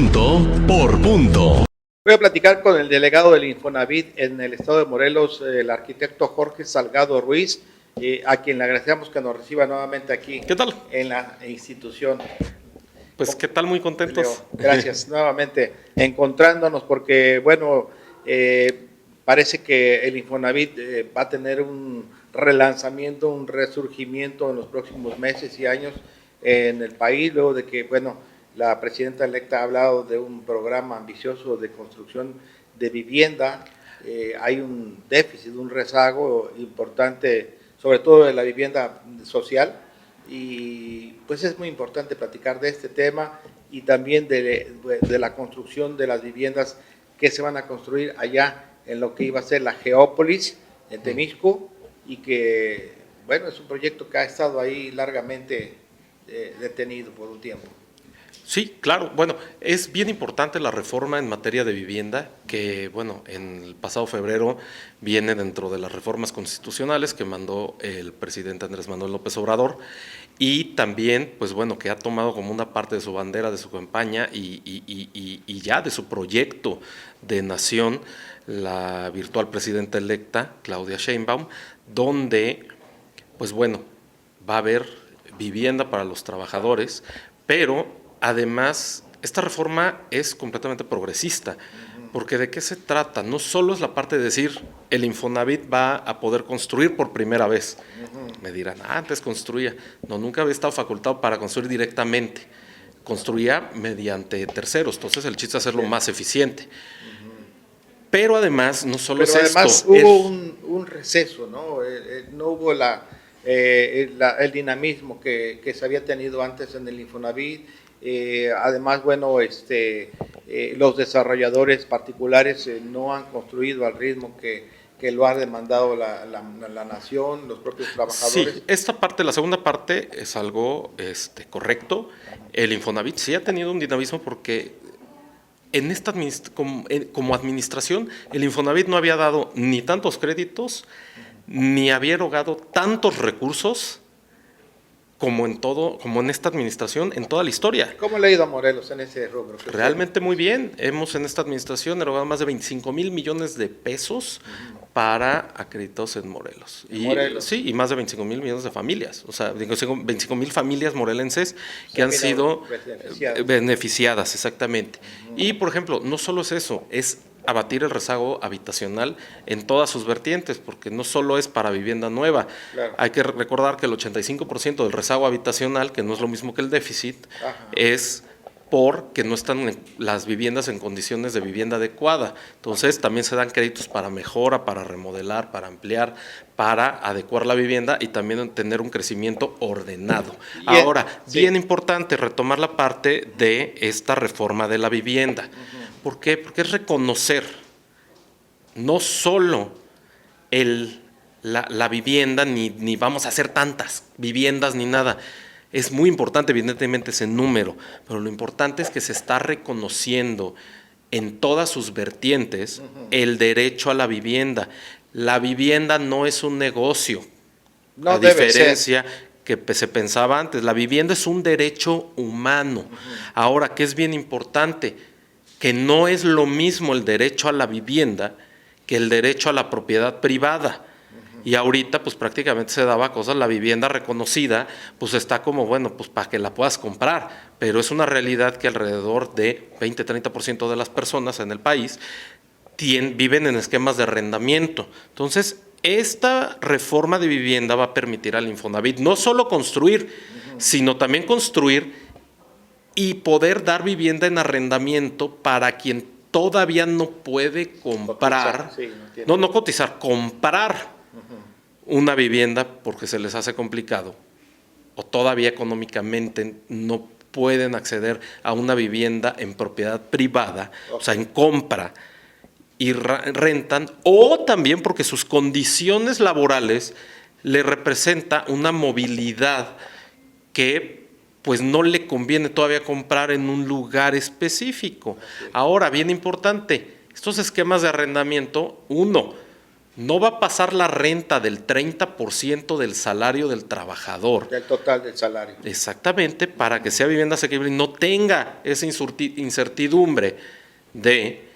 Punto por punto. Voy a platicar con el delegado del Infonavit en el estado de Morelos, el arquitecto Jorge Salgado Ruiz, a quien le agradecemos que nos reciba nuevamente aquí. ¿Qué tal? En la institución. Pues qué tal, muy contentos. Leo, gracias nuevamente, encontrándonos porque, bueno, parece que el Infonavit va a tener un relanzamiento, un resurgimiento en los próximos meses y años en el país, luego de que, bueno, la presidenta electa ha hablado de un programa ambicioso de construcción de vivienda. Hay un déficit, un rezago importante, sobre todo de la vivienda social, y pues es muy importante platicar de este tema y también de la construcción de las viviendas que se van a construir allá en lo que iba a ser la Geópolis, en Temisco, y que, bueno, es un proyecto que ha estado ahí largamente detenido por un tiempo. Sí, claro. Bueno, es bien importante la reforma en materia de vivienda, que, bueno, en el pasado febrero viene dentro de las reformas constitucionales que mandó el presidente Andrés Manuel López Obrador, y también, pues bueno, que ha tomado como una parte de su bandera, de su campaña y ya de su proyecto de nación, la virtual presidenta electa, Claudia Sheinbaum, donde, pues bueno, va a haber vivienda para los trabajadores, pero además, esta reforma es completamente progresista, porque ¿de qué se trata? No solo es la parte de decir, el Infonavit va a poder construir por primera vez. Me dirán, antes construía. No, nunca había estado facultado para construir directamente. Construía mediante terceros, entonces el chiste es hacerlo más eficiente. Pero además, no solo es esto. Además hubo un receso, ¿no? No hubo el dinamismo que se había tenido antes en el Infonavit. Además, bueno, los desarrolladores particulares no han construido al ritmo que lo ha demandado la nación, los propios trabajadores. Sí, esta parte, la segunda parte, es algo correcto. El Infonavit sí ha tenido un dinamismo porque en esta como administración, el Infonavit no había dado ni tantos créditos, ni había erogado tantos recursos como en esta administración, en toda la historia. ¿Cómo le ha ido a Morelos en ese rubro? Realmente muy bien. Hemos en esta administración erogado más de 25,000 millones de pesos para acreditados en Morelos. Sí, y más de 25,000 millones de familias. O sea, 25,000 familias morelenses que han sido beneficiadas, exactamente. Y, por ejemplo, no solo es eso, es abatir el rezago habitacional en todas sus vertientes, porque no solo es para vivienda nueva. Claro. Hay que recordar que el 85% del rezago habitacional, que no es lo mismo que el déficit, es porque no están las viviendas en condiciones de vivienda adecuada. Entonces también se dan créditos para mejora, para remodelar, para ampliar, para adecuar la vivienda y también tener un crecimiento ordenado. Ahora, bien importante retomar la parte de esta reforma de la vivienda. ¿Por qué? Porque es reconocer no solo la vivienda, ni vamos a hacer tantas viviendas ni nada. Es muy importante, evidentemente, ese número, pero lo importante es que se está reconociendo en todas sus vertientes el derecho a la vivienda. La vivienda no es un negocio, a diferencia que se pensaba antes. La vivienda es un derecho humano. Ahora, ¿qué es bien importante? Que no es lo mismo el derecho a la vivienda que el derecho a la propiedad privada. Y ahorita pues prácticamente se daba cosas, la vivienda reconocida pues está como, bueno, pues para que la puedas comprar, pero es una realidad que alrededor de 20-30% de las personas en el país viven en esquemas de arrendamiento. Entonces, esta reforma de vivienda va a permitir al Infonavit no solo construir, sino también construir y poder dar vivienda en arrendamiento para quien todavía no puede comprar, no cotizar, comprar una vivienda porque se les hace complicado o todavía económicamente no pueden acceder a una vivienda en propiedad privada, o sea, en compra, y rentan, o también porque sus condiciones laborales le representa una movilidad que pues no le conviene todavía comprar en un lugar específico. Ahora, bien importante, estos esquemas de arrendamiento, no va a pasar la renta del 30% del salario del trabajador. Del total del salario. Exactamente, para que sea vivienda asequible y no tenga esa incertidumbre de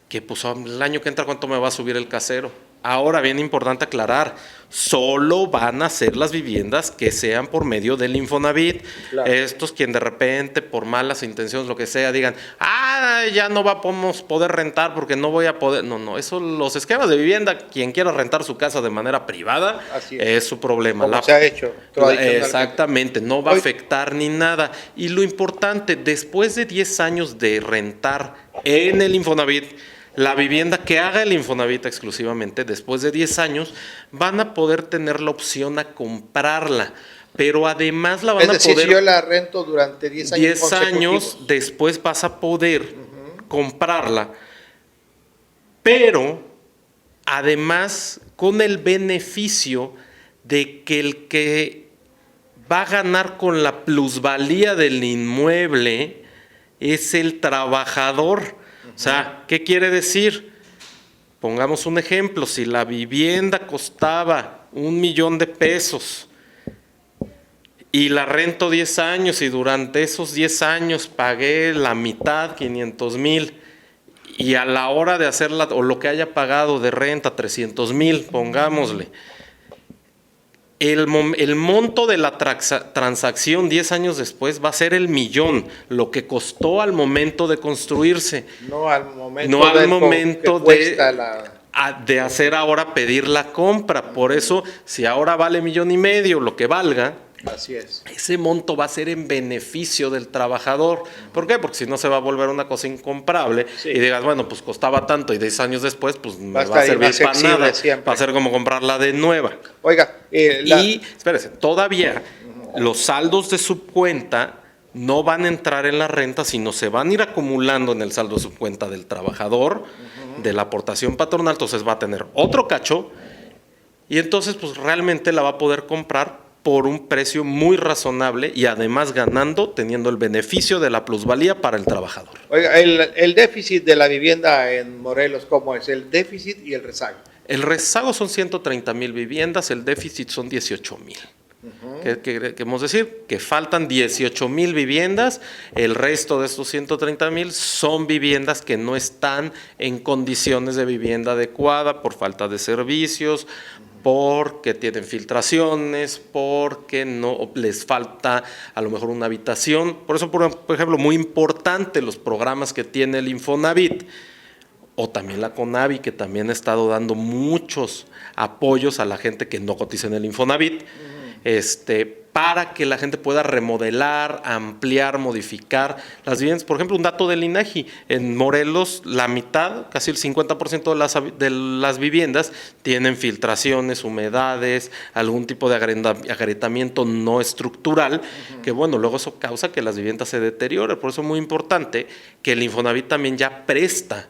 que pues el año que entra cuánto me va a subir el casero. Ahora, bien importante aclarar, solo van a ser las viviendas que sean por medio del Infonavit. Claro. Estos quien de repente, por malas intenciones, lo que sea, digan, ya no vamos a poder rentar porque no voy a poder. No, eso, los esquemas de vivienda, quien quiera rentar su casa de manera privada, Así es su problema. Como se ha hecho tradicionalmente. Exactamente, no va a afectar ni nada. Y lo importante, después de 10 años de rentar en el Infonavit, la vivienda que haga el Infonavit exclusivamente, después de 10 años, van a poder tener la opción a comprarla. Pero además la van a poder... si yo la rento durante 10 años 10 años después vas a poder comprarla. Pero además con el beneficio de que el que va a ganar con la plusvalía del inmueble es el trabajador. O sea, ¿qué quiere decir? Pongamos un ejemplo, si la vivienda costaba $1,000,000 y la rento 10 años y durante esos 10 años pagué la mitad, 500,000, y a la hora de hacerla, o lo que haya pagado de renta, 300,000, pongámosle, el monto de la transacción 10 años después va a ser el millón, lo que costó al momento de construirse. No al momento, de hacer ahora pedir la compra. Por eso, si ahora vale $1,500,000, lo que valga, así es, ese monto va a ser en beneficio del trabajador. ¿Por qué? Porque si no se va a volver una cosa incomparable y digas, bueno, pues costaba tanto y 10 años después, pues me va a servir para nada. Siempre. Va a ser como comprarla de nueva. Oiga, y espérese, todavía los saldos de subcuenta no van a entrar en la renta, sino se van a ir acumulando en el saldo de subcuenta del trabajador, de la aportación patronal. Entonces va a tener otro cacho y entonces pues realmente la va a poder comprar por un precio muy razonable y además ganando, teniendo el beneficio de la plusvalía para el trabajador. Oiga, el déficit de la vivienda en Morelos, ¿cómo es? El déficit y el rezago. El rezago son 130,000 viviendas, el déficit son 18,000. ¿Qué queremos decir? Que faltan 18,000 viviendas, el resto de estos 130,000 son viviendas que no están en condiciones de vivienda adecuada por falta de servicios, porque tienen filtraciones, porque no les falta a lo mejor una habitación. Por eso, por ejemplo, muy importante los programas que tiene el Infonavit, o también la CONAVI, que también ha estado dando muchos apoyos a la gente que no cotiza en el Infonavit, para que la gente pueda remodelar, ampliar, modificar las viviendas. Por ejemplo, un dato del INEGI, en Morelos la mitad, casi el 50% de las viviendas tienen filtraciones, humedades, algún tipo de agrietamiento no estructural, que bueno, luego eso causa que las viviendas se deterioren. Por eso es muy importante que el Infonavit también ya presta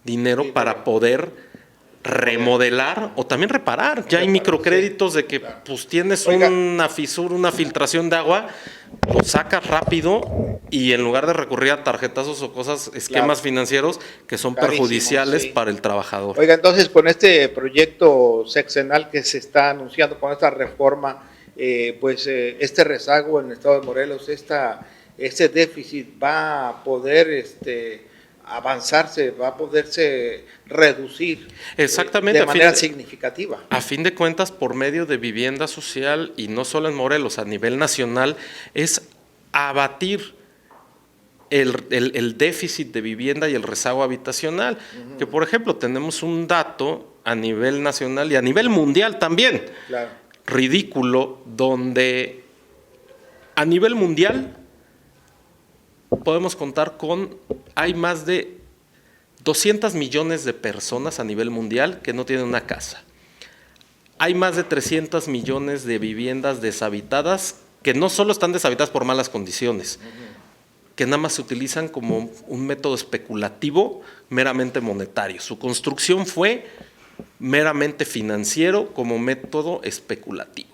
dinero para poder remodelar o también reparar. Ya hay microcréditos de que pues tienes una fisura, una filtración de agua, lo sacas rápido y en lugar de recurrir a tarjetazos o cosas, esquemas financieros que son perjudiciales para el trabajador. Oiga, entonces con este proyecto sexenal que se está anunciando, con esta reforma, este rezago en el estado de Morelos, este déficit va a poder avanzarse, va a poderse reducir exactamente, de manera significativa. A fin de cuentas, por medio de vivienda social, y no solo en Morelos, a nivel nacional, es abatir el déficit de vivienda y el rezago habitacional. Que, por ejemplo, tenemos un dato a nivel nacional y a nivel mundial también, ridículo, donde a nivel mundial podemos contar hay más de 200 millones de personas a nivel mundial que no tienen una casa. Hay más de 300 millones de viviendas deshabitadas que no solo están deshabitadas por malas condiciones, que nada más se utilizan como un método especulativo meramente monetario. Su construcción fue meramente financiero como método especulativo.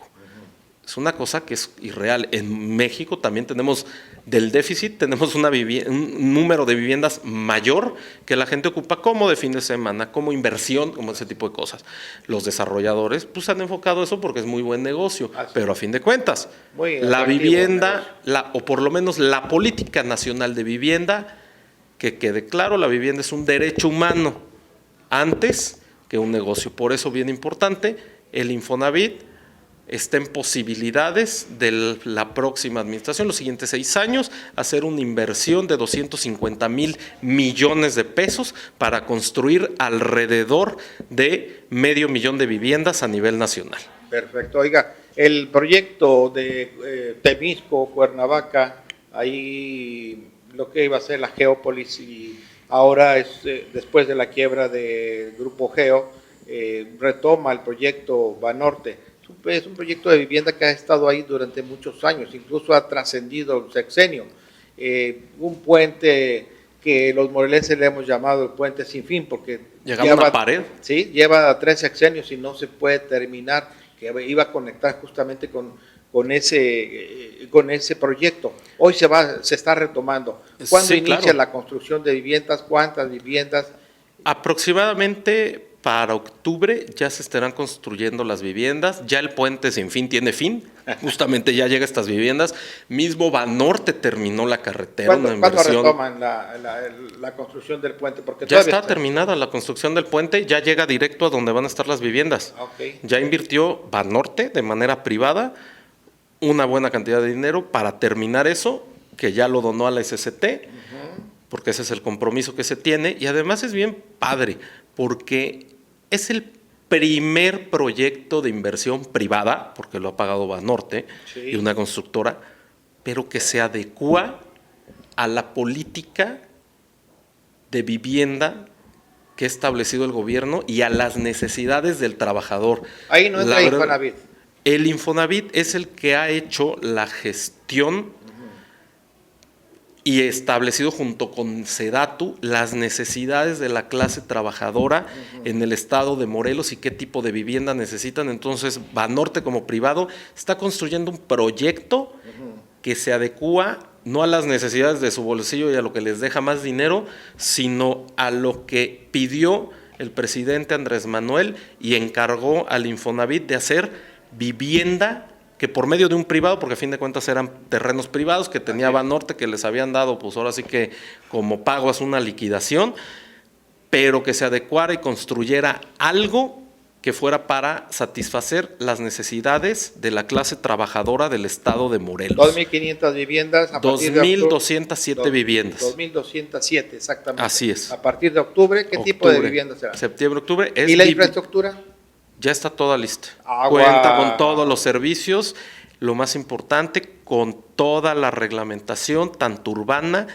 Es una cosa que es irreal. En México también tenemos del déficit tenemos un número de viviendas mayor que la gente ocupa como de fin de semana, como inversión, como ese tipo de cosas. Los desarrolladores pues han enfocado eso porque es muy buen negocio, pero a fin de cuentas, la vivienda, o por lo menos la política nacional de vivienda, que quede claro, la vivienda es un derecho humano antes que un negocio. Por eso, bien importante, el Infonavit está en posibilidades de la próxima administración, los siguientes 6 años, hacer una inversión de 250,000 millones de pesos para construir alrededor de 500,000 de viviendas a nivel nacional. Perfecto. Oiga, el proyecto de Temisco, Cuernavaca, ahí lo que iba a ser la Geópolis y ahora es después de la quiebra de Grupo Geo, retoma el proyecto Banorte. Es un proyecto de vivienda que ha estado ahí durante muchos años, incluso ha trascendido el sexenio. Un puente que los morelenses le hemos llamado el puente sin fin, porque llegaba a una pared. Sí, lleva 3 sexenios y no se puede terminar, que iba a conectar justamente con ese proyecto. Hoy se está retomando. ¿Cuándo inicia la construcción de viviendas? ¿Cuántas viviendas? Aproximadamente para octubre ya se estarán construyendo las viviendas, ya el puente sin fin tiene fin, justamente ya llega a estas viviendas, mismo Banorte terminó la carretera, una inversión. ¿Cuándo retoman la construcción del puente? Porque ya está terminada la construcción del puente, ya llega directo a donde van a estar las viviendas. Okay. Ya invirtió Banorte de manera privada una buena cantidad de dinero para terminar eso, que ya lo donó a la SCT, porque ese es el compromiso que se tiene, y además es bien padre, porque es el primer proyecto de inversión privada, porque lo ha pagado Banorte, y una constructora, pero que se adecúa a la política de vivienda que ha establecido el gobierno y a las necesidades del trabajador. Ahí no entra Infonavit. El Infonavit es el que ha hecho la gestión y establecido junto con SEDATU las necesidades de la clase trabajadora en el estado de Morelos y qué tipo de vivienda necesitan. Entonces, Banorte como privado está construyendo un proyecto que se adecúa no a las necesidades de su bolsillo y a lo que les deja más dinero, sino a lo que pidió el presidente Andrés Manuel y encargó al Infonavit de hacer vivienda que por medio de un privado, porque a fin de cuentas eran terrenos privados que tenía Banorte, que les habían dado, pues ahora sí que como pago es una liquidación, pero que se adecuara y construyera algo que fuera para satisfacer las necesidades de la clase trabajadora del estado de Morelos. 2.500 viviendas. 2.207 viviendas. 2.207, exactamente. Así es. A partir de octubre, ¿qué tipo de viviendas será? Septiembre, octubre. ¿Y la infraestructura? Ya está toda lista. Agua. Cuenta con todos los servicios, lo más importante, con toda la reglamentación, tanto urbana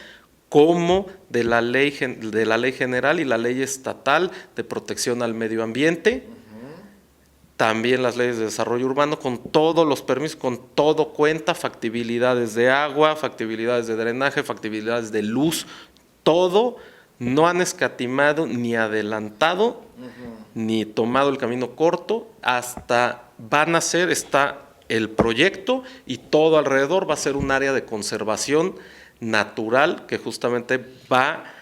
como de la ley general y la ley estatal de protección al medio ambiente. También las leyes de desarrollo urbano, con todos los permisos, con todo cuenta, factibilidades de agua, factibilidades de drenaje, factibilidades de luz, todo. No han escatimado ni adelantado ni tomado el camino corto, hasta van a ser, está el proyecto y todo alrededor va a ser un área de conservación natural que justamente va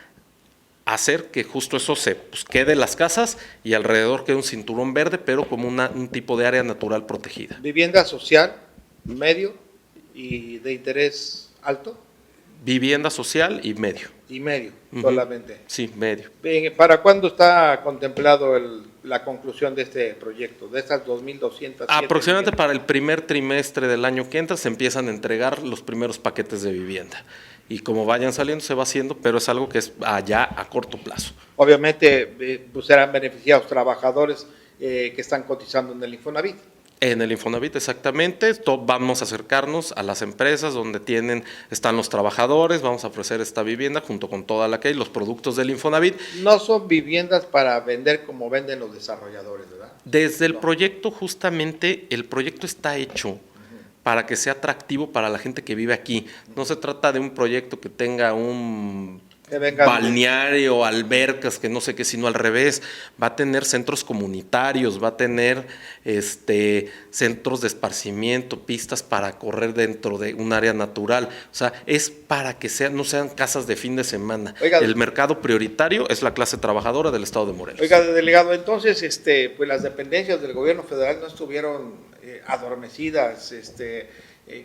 a hacer que justo eso se quede las casas y alrededor quede un cinturón verde, pero como un tipo de área natural protegida. ¿Vivienda social, medio y de interés alto? Vivienda social y medio. Y medio, solamente. Sí, medio. Bien, ¿para cuándo está contemplado la conclusión de este proyecto, de estas 2.207? Aproximadamente para el primer trimestre del año que entra se empiezan a entregar los primeros paquetes de vivienda. Y como vayan saliendo se va haciendo, pero es algo que es allá a corto plazo. Obviamente pues serán beneficiados trabajadores que están cotizando en el Infonavit. En el Infonavit, exactamente. Vamos a acercarnos a las empresas donde están los trabajadores, vamos a ofrecer esta vivienda junto con toda la que hay, los productos del Infonavit. No son viviendas para vender como venden los desarrolladores, ¿verdad? Desde el proyecto, justamente, el proyecto está hecho para que sea atractivo para la gente que vive aquí. No se trata de un proyecto que tenga un balneario, albercas, que no sé qué, sino al revés. Va a tener centros comunitarios, va a tener centros de esparcimiento, pistas para correr dentro de un área natural. O sea, es para que no sean casas de fin de semana. Oiga, el mercado prioritario es la clase trabajadora del estado de Morelos. Oiga, delegado, entonces, pues las dependencias del gobierno federal no estuvieron adormecidas,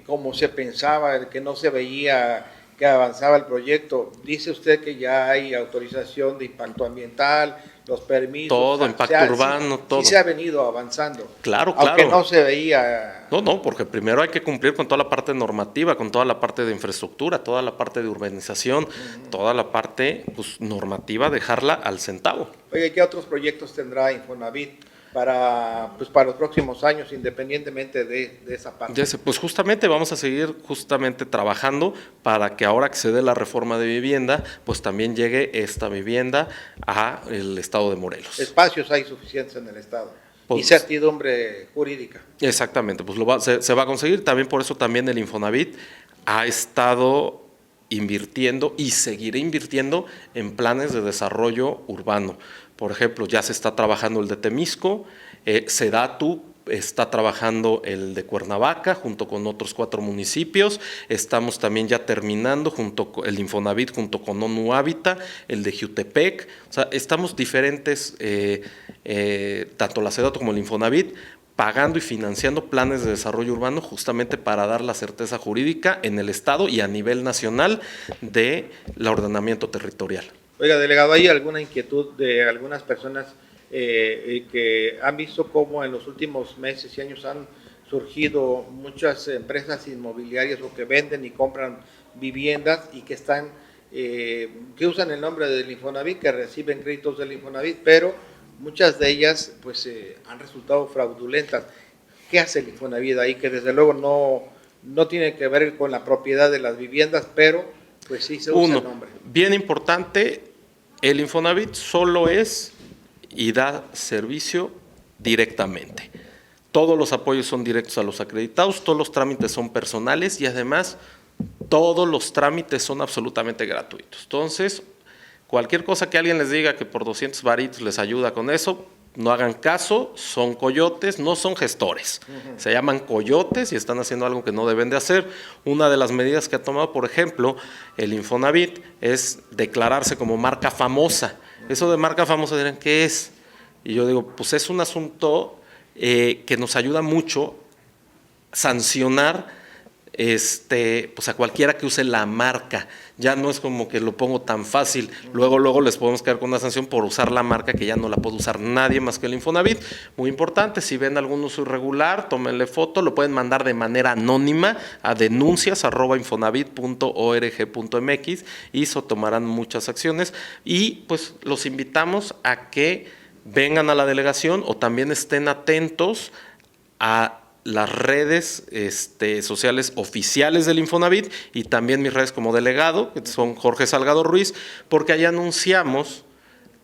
como se pensaba, que no se veía que avanzaba el proyecto. Dice usted que ya hay autorización de impacto ambiental, los permisos. Todo, impacto urbano, sí, todo. Sí se ha venido avanzando. Claro, aunque claro. No se veía. No, porque primero hay que cumplir con toda la parte normativa, con toda la parte de infraestructura, toda la parte de urbanización, toda la parte normativa, dejarla al centavo. Oye, ¿qué otros proyectos tendrá Infonavit para los próximos años, independientemente de esa parte? Pues justamente vamos a seguir trabajando para que ahora que se dé la reforma de vivienda, pues también llegue esta vivienda al estado de Morelos. Espacios hay suficientes en el estado. Pues, y certidumbre jurídica. Exactamente, pues se va a conseguir. También por eso también el Infonavit ha estado invirtiendo y seguirá invirtiendo en planes de desarrollo urbano. Por ejemplo, ya se está trabajando el de Temisco, SEDATU está trabajando el de Cuernavaca junto con otros 4 municipios. Estamos también ya terminando el Infonavit junto con ONU Hábitat, el de Jutepec. O sea, estamos diferentes, tanto la SEDATU como el Infonavit, pagando y financiando planes de desarrollo urbano justamente para dar la certeza jurídica en el estado y a nivel nacional del ordenamiento territorial. Oiga, delegado, ¿hay alguna inquietud de algunas personas que han visto cómo en los últimos meses y años han surgido muchas empresas inmobiliarias o que venden y compran viviendas y que que usan el nombre del Infonavit, que reciben créditos del Infonavit, pero muchas de ellas han resultado fraudulentas? ¿Qué hace el Infonavit ahí? Que desde luego no tiene que ver con la propiedad de las viviendas, pero pues sí se usa el nombre. Bien importante, el Infonavit solo es y da servicio directamente. Todos los apoyos son directos a los acreditados, todos los trámites son personales y además todos los trámites son absolutamente gratuitos. Entonces, cualquier cosa que alguien les diga que por 200 varitos les ayuda con eso, no hagan caso, son coyotes, no son gestores. Se llaman coyotes y están haciendo algo que no deben de hacer. Una de las medidas que ha tomado, por ejemplo, el Infonavit es declararse como marca famosa. Eso de marca famosa dirán, ¿qué es? Y yo digo, pues es un asunto que nos ayuda mucho sancionar pues a cualquiera que use la marca. Ya no es como que lo pongo tan fácil. Luego les podemos caer con una sanción por usar la marca que ya no la puede usar nadie más que el Infonavit. Muy importante, si ven algún uso irregular, tómenle foto, lo pueden mandar de manera anónima a denuncias@infonavit.org.mx y se tomarán muchas acciones. Y pues los invitamos a que vengan a la delegación o también estén atentos a las redes sociales oficiales del Infonavit y también mis redes como delegado, que son Jorge Salgado Ruiz, porque ahí anunciamos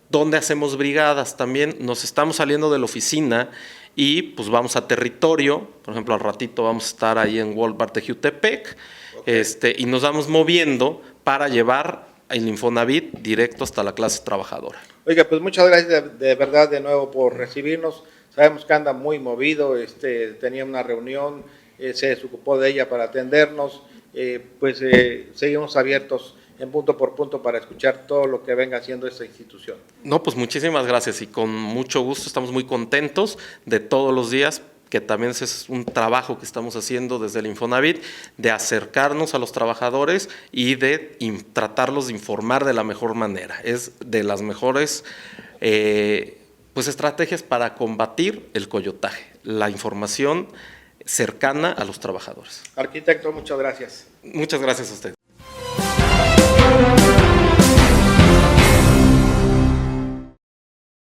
dónde hacemos brigadas. También nos estamos saliendo de la oficina y pues vamos a territorio. Por ejemplo, al ratito vamos a estar ahí en Walmart de Jutepec, y nos vamos moviendo para llevar el Infonavit directo hasta la clase trabajadora. Oiga, pues muchas gracias de verdad de nuevo por recibirnos. Sabemos que anda muy movido, tenía una reunión, se desocupó de ella para atendernos, seguimos abiertos en punto por punto para escuchar todo lo que venga haciendo esta institución. No, pues muchísimas gracias y con mucho gusto, estamos muy contentos de todos los días, que también es un trabajo que estamos haciendo desde el Infonavit, de acercarnos a los trabajadores y de tratarlos de informar de la mejor manera. Es de las mejores estrategias para combatir el coyotaje, la información cercana a los trabajadores. Arquitecto, muchas gracias. Muchas gracias a usted.